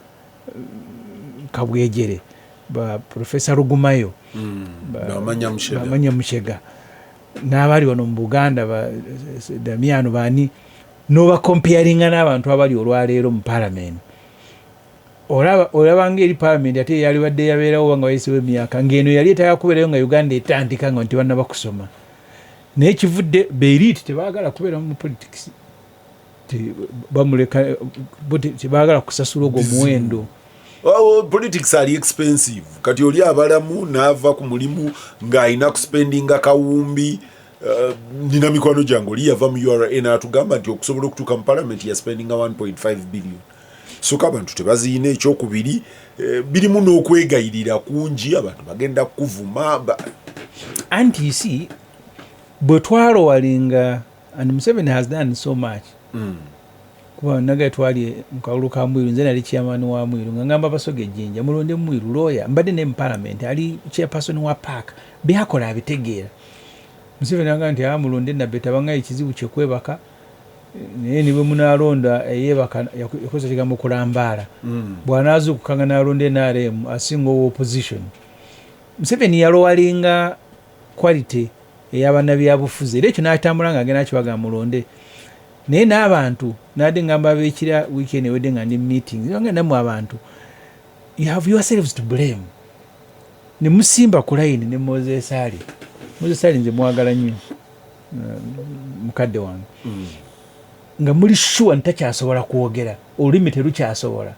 Kabwejere ba Professor Rugumayo bamanya Mushega n'abali wano mu Buganda ba Damiano bani noba comparinga n'abantu abali olwaleero mu parliament olaba ngeri parliament ate yali wadde yabeerawo nga wayisewo emyaka ng'eno yali etayakuberayo nga Uganda etandika nga nti banna bakusoma naye kivudde beiriti tebaagala kubeera mu politics bamuleka tebaagala kusasula ogwo muwendo. Politics are expensive kati oli abalamu n'ava ku mulimu ng'alina kuspendinga kawumbi nina mikwano gyange oli yava mu URA n'atugamba nti okusobola okutuuka mu parliament ya spendinga 1.5 billion so abantu tebaziina ekyokubiri birimu n'okwegayirira kungi abantu bagenda kuvuma anti you see bwe twalowalinga and Museveni has done so much kuba naga twali mukawulu ka Mwiru nze nali chairman wa Mwiru ngamba basoge Jinja mulonde Mwiru lawyer mbadde ne parliament ali chairperson wa park byakola abitegeera Museveni anga nti mulonde na beta banga ekizibu kyekwebaka naye niwe munalonda eyebaka yakoze kigambo kulambala bwanazo kukanga nalonde NRM asinga opposition Museveni yalowalinga quality eyabana byabufuzi era ekyo n'atambula nga agenda kibaga mulonde naye n'abantu nade ngamba beekira weekend ewedde nga ndi meetings nga namwe abantu you have yourselves to blame ne musimba ku line ne Moses Ali nze mwagala nnyo mukadde wange nga muli sure ntakyasobola kwogera olulimi terukyasobola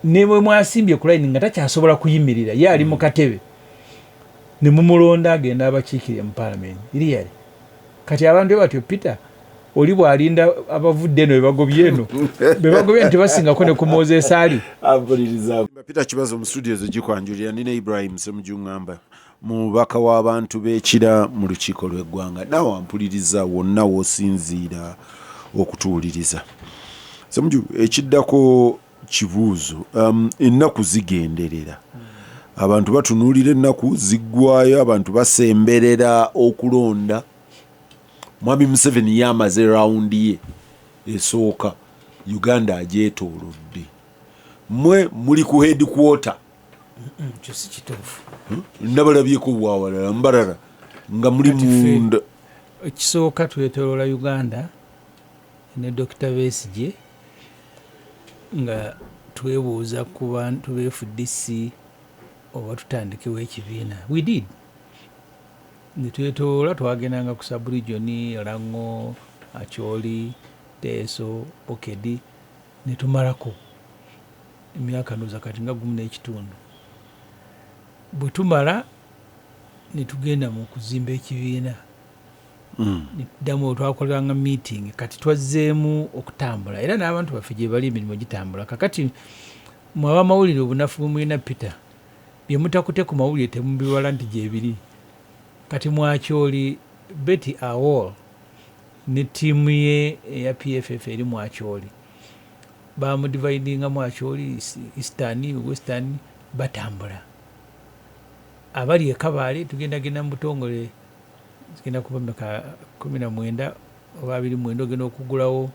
ne bwe mwasimbye ku line nga takyasobola kuyimirira ye ali mu katebe ne mumulonda agenda abakiikirira mu parliament iri kati abantu batyo Peter oli bwalinda abavudde eno bebagobye eno bebagobye nti basingako ne ku Moses Ali abuliriza Peter Kibazo mu studio zigikwanjulira nina Ibrahim Ssemujju ngamba mubaka w'abantu b'ekira mu lukiiko lw'eggwanga nawe wampuliriza wonna w'osinziira okutuwuliriza Ssemujju ekiddako kibuuzo ennaku zigenderera abantu batunuulira ennaku ziggwayo abantu basemberera okulonda Mwami Museveni yamaze raundi ye esooka Uganda agyetoolodde mwe muli ku headquarter kyo si kituufu. Nabalabyeko bwawalala mbalala nga muli munda. Ekisooka twetoloola Uganda ne Dr. Besigye nga twebuuza ku bantu b'FDC oba tutandikewo ekibiina. We did. Ne twetoloola twagendanga ku Sub-region, Lango, Acholi, Teso, Okedi ne tumalako emyaka ndowooza kati nga 10 bwe tumala ne tugenda mu kuzimba ekibiina. Ddamu twakolanga meeting kati twazzeemu okutambula era n'abantu baffe gye bali emirimu gitambula. Kakati mwe abamawulire obunafu bwe mulina Peter bye mutakute ku mawulire temubiwala nti gye biri. Kati Mwakyoli Betty Awol ne ttiimu ye eya PFF eri Mwakyoli bamudividinga Mwakyoli Eastern, Western batambula. Abali e Kabale tugendagenda mu butongole zigenda kuba mmeka 19 oba 29 ogenda okugulawo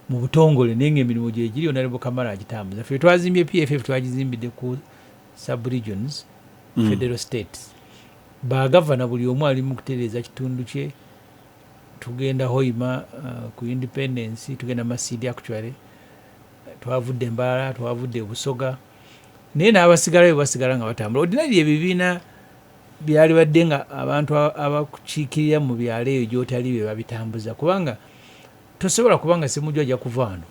mu butongole naye ng'emirimu gye giri Honorable Kamala agitambuza. Ffe twazimbye PFF twagizimbidde ku sub-regions, federal states. Bagavana buli omu ali mu kutereeza kitundu kye. Tugenda Hoima ku Independence, tugenda Masidi actually, twavudde Mbaala, twavudde Busoga, naye n'abasigalayo basigala nga batambula. Ordinary ebibiina byali badde nga abantu abakukiikirira mu byalo eyo gy'otali be babitambuza, kubanga tosobola kubanga Ssemujju ajja kuva wano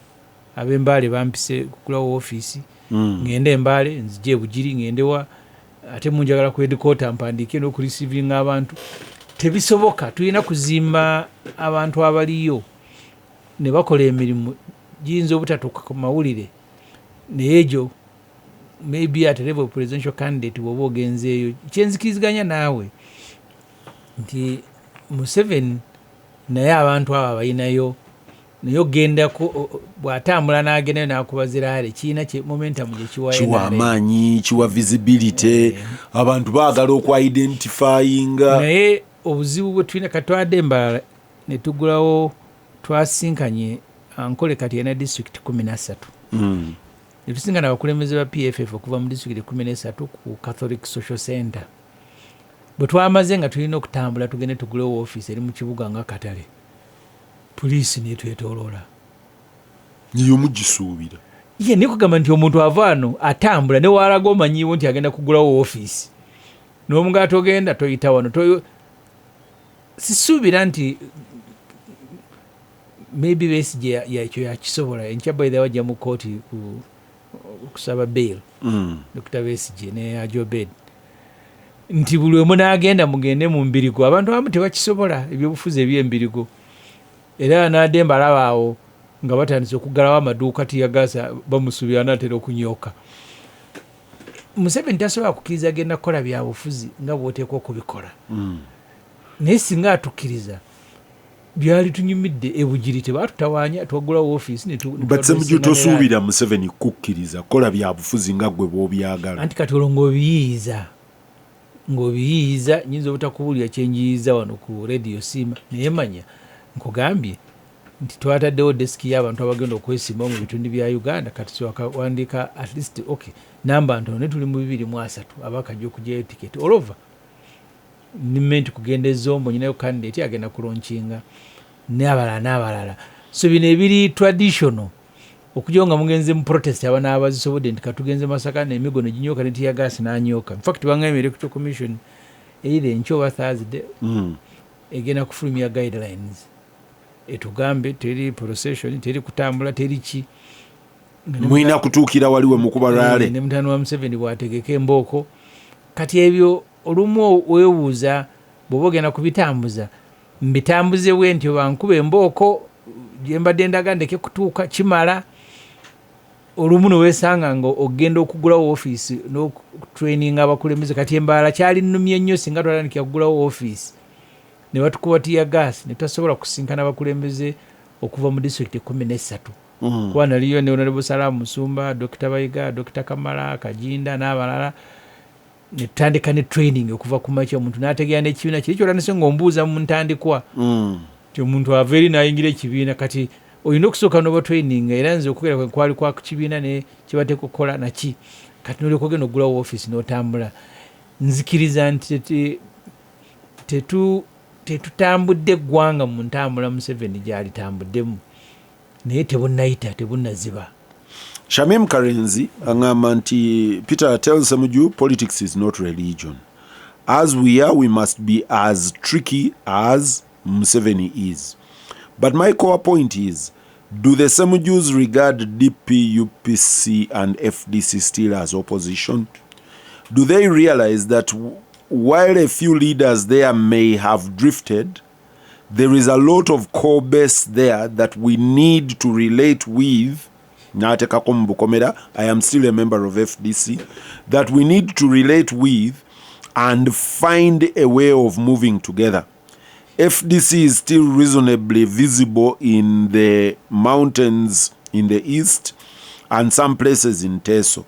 ab'Embaale bampise kugulawo woofiisi ngende Embaale nzije e Bugiri ngendewa ate munjagala ku headquarter mpandiike n'okurisivinga abantu. Tebisoboka. Tulina kuzimba abantu abaliyo ne bakola emirimu giyinza obutatuuka ku mawulire naye egyo maybe at level presidential candidate bw'oba ogenzeeyo. Kyenzikiriziganya naawe nti Museveni naye abantu abo abayinayo naye ogenda bw'atambula n'agendayo n'akuba ziraale kiina momentum gye kiwa amaanyi, kiwa visibility, abantu baagala okwa-identifyinga. Naye obuzibu bwe tulina katwadde Mbaala ne tugulawo twasinkanye Ankole kati yena district 13. Ne tusingana abakulembeze ba PFF okuva mu district 13 ku Catholic Social Center. Bwe twamaze nga tulina okutambula tugende tugulewo office eri mu kibuga nga Katale. Poliisi netwetoloola. Niyo mugisuubira. Ye nikugamba nti omuntu ava wano atambula ne waalaga omanyiwo nti agenda kugulawo office. N'omugaa togenda toyita wano. Sisuubira nti maybe Besigye yakyo yakisobola. Enkya by the way wajja mu kooti kusaba bail. Dr. Besigye ne Ajobed. Nti buli omu n'agenda mugende mu mbirigo. Abantu abamu tebakisobola ebyobufuzi eby'embirigo. Era n'ademba alaba awo nga batandise okuggalawo amaduuka tiyagaasa bamusuubira n'atera okunyooka. Museveni tasobola kukkiriza agenda kukola byabufuzi nga bw'oteekwa okubikola. Naye singa atukkiriza byali tunyumidde e Bugiri tebaatutawaanya twagulawo woofiisi but Ssemujju tosuubira Museveni kukkiriza kola byabufuzi nga gwe bw'obyagala. Anti kati olwo ng'obiyiiza nyinza obutakubuulira kyenjiyiza wano ku radio Sima naye manya nkugambye nti twataddewo desiki y'abantu abagenda okwesimbawo mu bitundu bya Uganda kati wakawandiika at least okay namba ntono ne tuli mu 230 abakajja okugyayo tiketi all over. Nimenti kugenda ezombo nyinayo candidate agenda kulonkinga n'abalala. So bino ebiri traditional okujja nga mugenze mu protest abana abazisobodde nti katugenze Masaka n'emigono ginyooka ne tiyagaasi n'anyooka. In fact bangamye electoral commission either enkya oba Thursday egenda kufulumya guidelines etugambe teri procession teri kutambula teri ki mwina kutuukira waliwe mukuba lwale ne mutano wa Museveni bwategeka embooko. Kati ebyo olumu weewuuza bw'oba ogenda kubitambuza mbitambuze bwe nti bankuba embooko gye mbadde ndaga ndeke kutuuka kimala. Olumu neweesanga nga ogenda okugulawo woofiisi n'okutraininga abakulembeze. Kati Embaala kyali nnumye nnyo singa twatandikira kugulawo woofiisi ne batukuba tiyagaasi ne tutasobola kusinkana abakulembeze okuva mu district 13. Kuba naliyo ne Honorable Salaamu Musumba, Dr. Bayiga, Dr. Kamala Kajinda n'abalala ne tutandika ne training okuva ku makya omuntu n'ategeera n'ekibiina kiri kyotandise ng'ombuuza mu ntandikwa ti omuntu ava eri n'ayingira ekibiina. Kati olina okusooka n'oba training era nze okubeera kwali kwa kibiina ne kibateeka okukola naki kati nolyoka ogenda ogulawo office n'otambula. Nzikiriza nti tetutambudde eggwanga mu ntambula Museveni gy'alitambuddemu, naye tebunnaziba. Shamim Karenzi angamba nti Peter tells Ssemujju politics is not religion. As we are, we must be as tricky as Museveni is. But my core point is, do the Ssemujjus regard DP, UPC and FDC still as opposition? Do they realize that while a few leaders there may have drifted, there is a lot of core base there that we need to relate with? I am still a member of FDC, that we need to relate with and find a way of moving together. FDC is still reasonably visible in the mountains in the east and some places in Teso.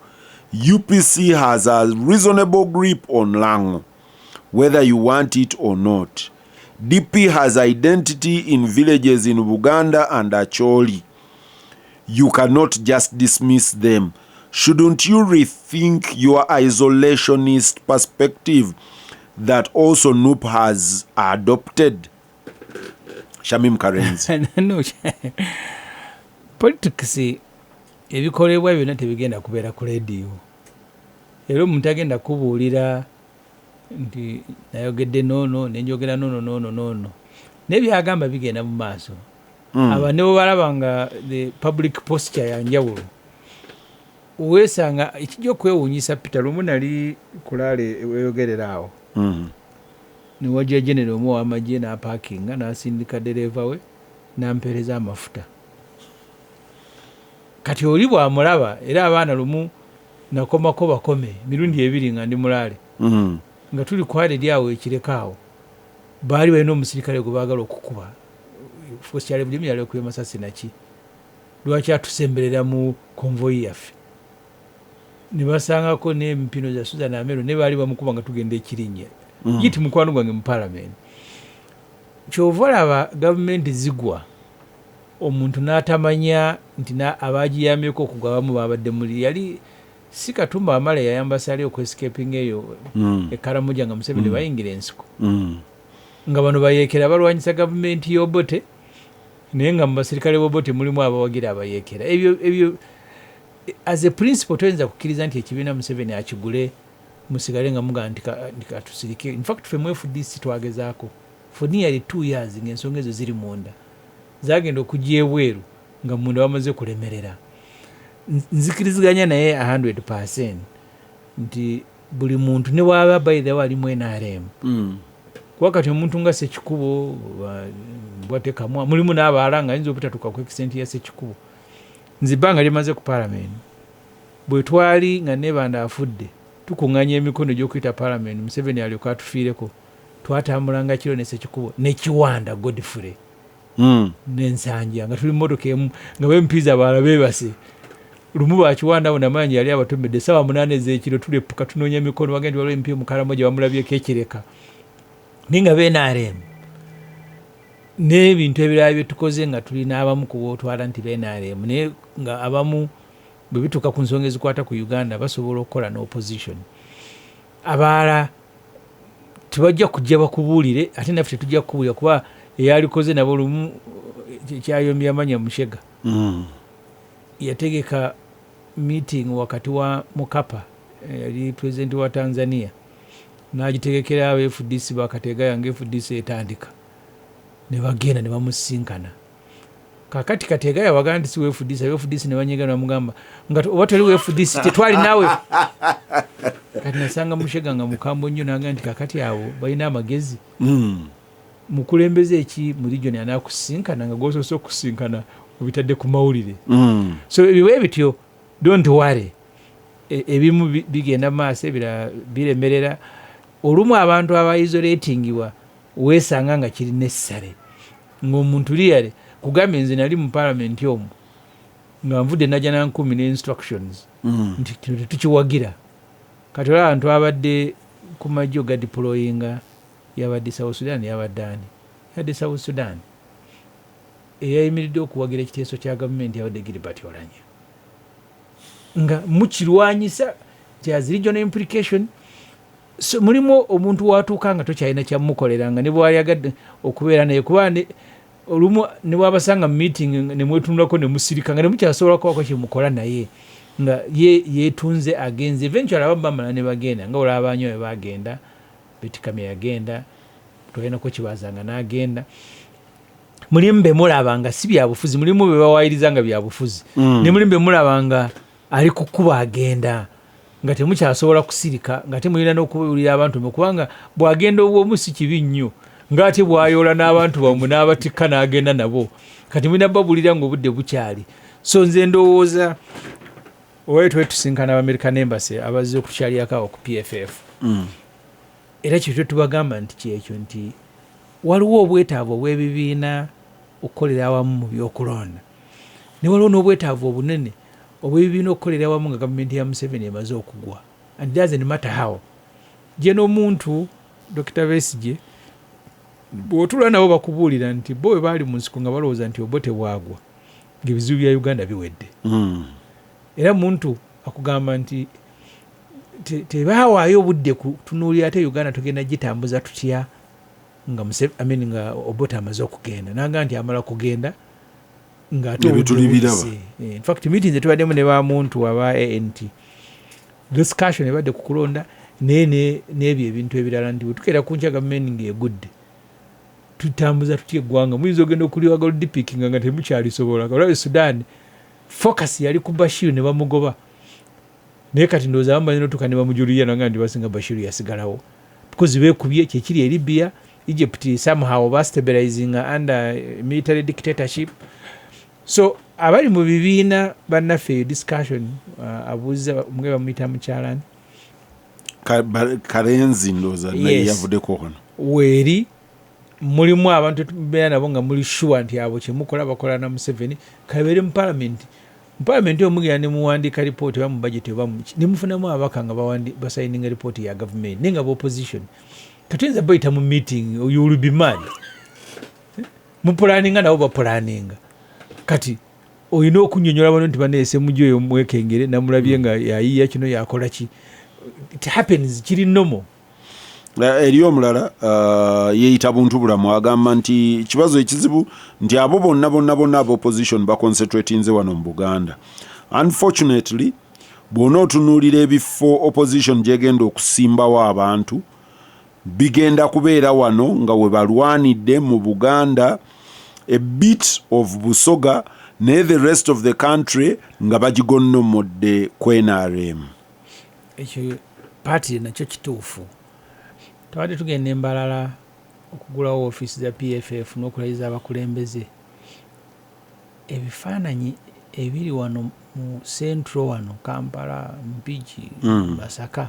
UPC has a reasonable grip on Lango, whether you want it or not. DP has identity in villages in Buganda and Acholi. You cannot just dismiss them. Shouldn't you rethink your isolationist perspective that also NUP has adopted? Shamim Karenzi. No, politics ebikolebwa byonna tebigenda kubeera ku leediyo. Era omuntu agenda kubuulira nti nayogedde noono nenjogera noono n'ebyagamba bigenda mu maaso. Aba ne balaba nga the public posture yanjawulo. Weesanga ekijja okwewuunyisa Peter lumu nali kulaale weeyogerera awo. Ne wajja genero omu ow'amagye n'apaakinga n'asindika dereeva we n'ampeereza amafuta. Kati oli bw'amulaba era abaana lumu nakomako bakome mirundi ebiri nga ndi mulaale. Nga tuli kwale lyawo ekireka awo. Baali balina omusirikale gwe baagala okukuba. Fosi yale bulimi yale okuba masasi naki. Lwaki atusemberera mu konvoyi yaffe. Ne basangako n'empino za Susan Amero ne baali bamukuba nga tugenda ekirinnya. Yiti mukwano gwange mu parliament. Kyova olaba gavumenti zigwa. Omuntu n'atamanya nti abagiyambyeko okugabamu babadde muli yali si Katumba Wamala yayamba sali okwescaping eyo Karamoja nga Museveni bayingira ensiko. Nga bano bayeekera balwanyisa gavumenti y'Obote naye nga mu basirikale b'Obote mulimu abawagira abayeekera. Ebyo as a principle toyinza kukkiriza nti ekibiina Museveni akigule musigale nga muga nti katusirike. In fact ffe mu FDC twagezaako for nearly 2 years ng'ensonga ezo ziri munda zagenda okujja ebweru nga munda bamaze kulemerera. Nzikiriziganya naye 100% nti buli muntu ne waba by the way alimu NRM. Wakati omuntu nga Ssekikubo bwatekamwa mulimu n'abaala nga ayinza obutatuuka ku ekisenti ya Ssekikubo. Nzibanga limaze ku parliament. Bwe twali nga Nebanda afudde tukuŋŋanya emikono gy'okuyita parliament Museveni alyoka atufiireko. Twatambulanga kiro ne Ssekikubo ne Kiwanda Godfrey. N'Ensanja nga tuli mmotoka emu nga bempiza abalala beebase. Lumu bakiwanda bo namanyi yali abatomedde ssaawa 8 ez'ekiro tulepuka tunoonya emikono bagenda waliwo MP Mukalamoja bamulabyeko ekireka. Naye nga BNRM n'ebintu ebirala bye tukoze nga tulina abamu ku bootwala nti BNRM naye nga abamu bwe bituuka ku nsonga ezikwata ku Uganda basobola okukola n'opposition. Abalala tebajja kujja bakubuulire ate naffe tetujja kukubuulira kuba eyalikoze nabo lumu kyayombya amanya Mushega. Yategeka meeting wakati wa Mukapa yali president wa Tanzania n'agitegekera aba FDC bakateega yange FDC etandika ne bagenda ne bamusinkana. Kakati Kateega yabaga nti si FDC ne banyegana bamugamba nga oba toli FDC tetwali naawe. Kati nasanga Mushega nga mukambwe nnyo n'agamba nti kakati abo balina amagezi. Mukulembeze eki mu region anaakusinkana nga gwosoose okusinkana obitadde ku mawulire. So ebiwe bityo don't worry. Ebimu bigenda maaso ebira biremerera. Olumu abantu abaisolatingibwa weesanga nga kiri necessary. Ng'omuntu liyale kugambye nze nali mu parliament omu nga nvudde najja na 10 ne instructions nti kino tetukiwagira. Kati olaba abantu abadde ku majjo ga deployinga yabadde South Sudan yabaddaani yadde South Sudan eyayimiridde okuwagira ekiteeso kya gavumenti yabadde Gilbert Oulanyah nga mukirwanyisa it has regional implication. So mulimu omuntu watuuka nga tokyalina kyamukoleranga ne bw'ayagadde okubeera naye kuba olumu ne bw'abasanga mu meeting ne mwetunulako ne musirika nga ne mukyasobola kubako kyemukola naye nga yeetunze agenze eventually abamala ne bagenda nga olaba abanyo bwe bagenda Betikamye yagenda twalinako Kibazanga n'agenda. Mulimu be mulaba nga si byabufuzi, mulimu be bawayiriza nga byabufuzi ne mulimu be mulaba nga ali kukuba agenda nga temukyasobola kusirika nga temulina n'okubuulira abantu kubanga bw'agenda obwomu si kibi nnyo ng'ate bw'ayoola n'abantu bammwe n'abatikka n'agenda nabo kati mulina babuulira ng'obudde bukyali. So nze ndowooza owaye twetusinkana American Embassy abazze okukyaliyako ku PFF era kyetwe tubagamba nti kyekyo nti waliwo obwetaavu obw'ebibiina okukolera awamu mu by'okulonda ne waliwo n'obwetaavu obunene obw'ebibiina okukolera awamu nga gavumenti ya Museveni emaze okugwa. And it doesn't matter how. Je n'omuntu Dr. Besigye bw'otula nabo bakubuulira nti bo bwe baali mu nsiko nga balowooza nti obo tebwagwa ng'ebizibu bya Uganda biwedde. Era muntu akugamba nti tebawaayo obudde kutunuulira ate Uganda tugenda gitambuza tutya nga Obote amaze okugenda nanga nti amala kugenda ng'ate in fact meeting zetubaddemu ne bamuntu aba ANT discussion ebadde ku kulonda n'ebyo ebintu ebirala nti bwetukeera ku nkya gavumenti ng'egudde tutambuza tutya eggwanga muyinza ogenda okuliwa gold picking nga temukyalisobola olaba Sudan focus yali ku Bashir ne bamugoba naye kati ndowooza bamanya n'otuuka ne bamujulira nanga ndi basinga Bashir yasigalawo because beekubye kyekiri e Libya Egypt somehow stabilizing under military dictatorship. So abali mu bibiina bannaffe discussion abuuza omwe bamuyita mukyalani Karenzi ndowooza naye yavuddeko kono weeri mulimu abantu tubeera nabo nga muli sure nti abo kyemukola bakola na Museveni kabeere mu parliament omugenda ne muwandiika ripooti oba mu budget oba ne mufunamu ababaka nga basayininga ripooti ya government naye nga opposition katuyinza bayita mu meeting you will be mad mupulaninga nabo bapulaninga kati olina okunyonyola bano nti baneese mujjo oyo mwekengere namulabye nga yayiya kino yakola ki it happens kiri nomo. Eri omulala yeeyita buntu bulamu agamba nti kibazo ekizibu nti abo bonna aba opposition baconcentratinze wano mu Buganda. Unfortunately bw'ona otunuulira ebifo opposition gyegenda okusimbawo abantu bigenda kubeera wano nga we balwanidde mu Buganda a bit of Busoga ne the rest of the country nga bagigonnomodde ku NRM. Ekyo party nakyo kituufu. Twadde tugenda Embalala okugulawo ofiisi za PFF n'okulayiza abakulembeze. Ebifaananyi ebiri wano mu Central wano Kampala, Mpigi, Masaka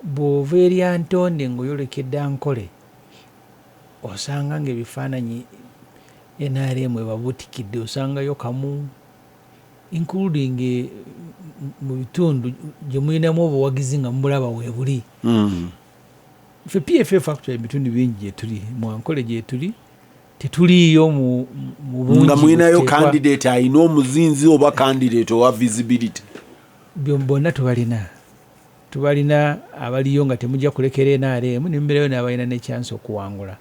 bw'ova eri Antonde ng'oyolekedde Ankole osanga ng'ebifaananyi NRM ebabuutikidde osangayo kamu including mu bitundu gye mulinamu obuwagizi nga mubulaba weebuli. Ffe PFF actually ebitundu bingi gye tuli mu Ankole gye tuli tetuliyo mu bungi nga mulinayo candidate alina omuzinzi oba candidate owa visibility bonna tubalina abaliyo nga temujja kulekera NRM nembeerayo n'abalina ne chance okuwangula.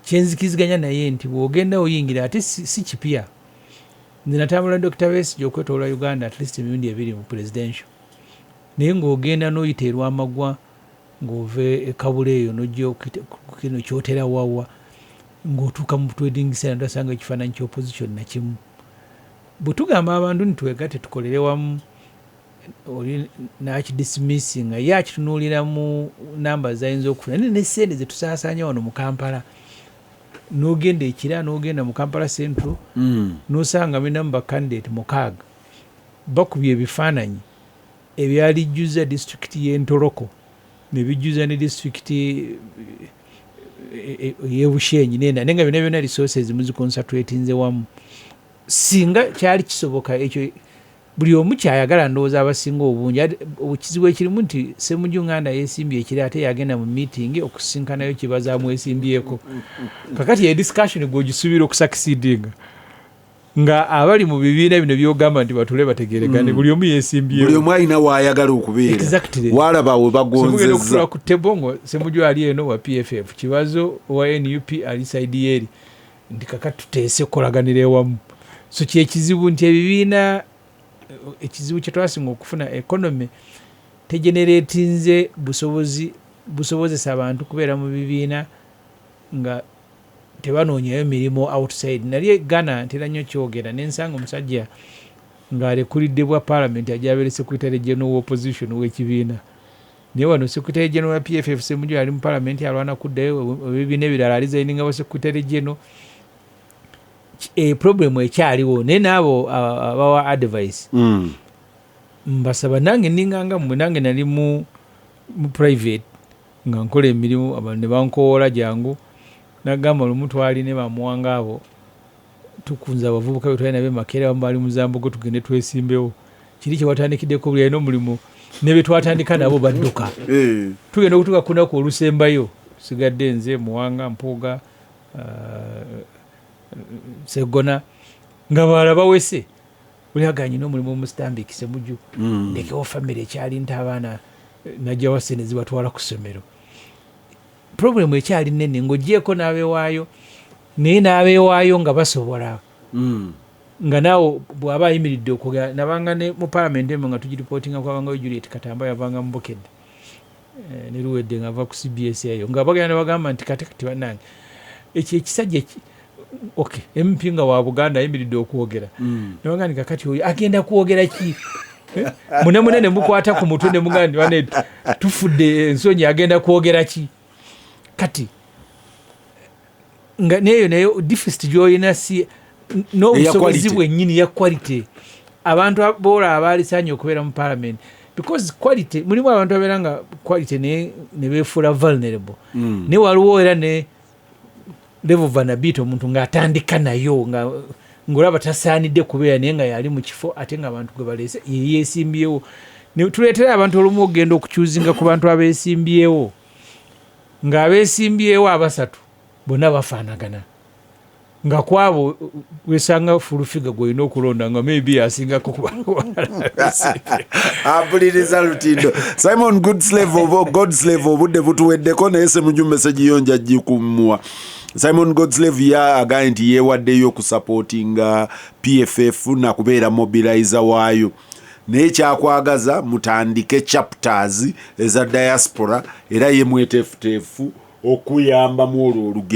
Kyenzikiziganya naye nti bw'ogenda oyingira ate si kipya. Nze natambula Dr. Besigye okwetoola Uganda at least emirundi ebiri mu presidential naye ng'ogenda n'oyita Erwamagwa ng'ova ekabula eyo n'ojja kino kyotera wawa ng'otuuka mu trading center tasanga ekifaananyi ky'opposition nakimu. Bwe tugamba abantu nitwegatte tukolere wamu oli nakidismissing nga ye akitunuulira mu namba zayinza okufuna ne sente ze tusaasaanya wano mu Kampala n'ogenda ekira n'ogenda mu Kampala Central n'osanga binamu bakandidate mukaaga bakubye ebifaananyi ebyalijjuza disitulikiti y'Entoloko ne bijjuza ne disitulikiti y'Ebushenyi naye nga byonna resources muziconcentratinze wamu. Singa kyali kisoboka ekyo buli omu kyayagala ndowooza abasinga obungi. Ekizibu ekirimu nti Ssemujju Nganda yeesimbye ekiri ate yagenda mu meeting okusinkanayo kye bazaamu esimbyeko. Kakati ye discussion gw'ogisuubira okusucceedinga nga abali mu bibiina bino byogamba nti batule bategeregane buli omu yeesimbyewo buli omu alina waayagala okubeera walaba we bagonzezza okutula ku tebongo Ssemujju ali eno wa PFF Kibazo wa NUP ali saidi yeri nti kaka tuteese kukolaganira ewamu so kyekizibu nti ebibiina ekizibu kye twasinga okufuna economy tegeneratinze busobozesa abantu kubeera mu bibiina nga tebanoonyayo mirimu outside. Nali Ghana ntera nnyo kyogera nensanga omusajja ng'alekulidde bwa parliament ajabeere secretary general w'opposition w'ekibiina naye wano secretary general wa PFF Ssemujju ali mu parliament alwana kuddayo ebibiina ebirala alizayininga wa secretary general. Problem ekyaliwo naye naabo abawa advice mbasaba nange ninganga mmwe nange nali mu private nga nkola emirimu abantu ne bankoola jangu nagamba lumu twali ne bamuwanga abo tukunza abavubuka bwe twali nabe Makerere abamu bali mu Zambogo tugende twesimbewo kiri kye watandikiddeko buli alina omulimu ne be twatandika nabo badduka tugenda okutuuka ku lunaku olusembayo sigadde nze Muwanga Mpuuga Segona nga balala bawese buli aganye n'omulimu omusitambiki Ssemujju ndekewo famire ekyali nti abaana najjawa sente zibatwala ku ssomero. Problem ekyali nnene ng'oggyeko n'abeewaayo naye n'abeewaayo nga basobola nga naawe bw'aba ayimiridde okwogera nabanga ne mu palamenti emu nga tugiripootinga kwabangayo Juliet Katamba yavanga mu Bukedde ne Luwedde ng'ava ku CBS eyo nga bagenda ne bagamba nti kati bannange ekyo ekisajja MP nga wa Buganda ayimiridde okwogera ne bagamba nti kakati oyo agenda kwogera ki munene mukwata ku mutwe ne mugamba nti tufudde ensonyi agenda kwogera ki kati nga neyo nayo deficit gyoyina si n'obusobozi bwennyini ya quality abantu boola abaalisaanye okubeera mu parliament because quality mulimu abantu abeera nga quality ne beefuula vulnerable ne waliwo era ne level vulnerability omuntu ng'atandika nayo ng'olaba tasaanidde kubeera naye nga yali mu kifo ate ng'abantu gwe baleese yeesimbyewo tuleetera abantu olumu okugenda okukyuzinga ku bantu abeesimbyewo ng'abeesimbyewo abasatu bonna bafaanagana nga kwabo wesanga fulufiga gwolina okulonda nga maybe asingako ampuliriza lutindo. Simon Godslave obudde butuweddeko naye Ssemujju message yo njagikumuwa. Simon Godslave agaye nti yeewaddeyo okusapootinga PFF na kubeera mobilizer waayo naye kyakwagaza mutandike chapters eza diaspora era ye mweteefuteefu okuyambamu olwo olugendo.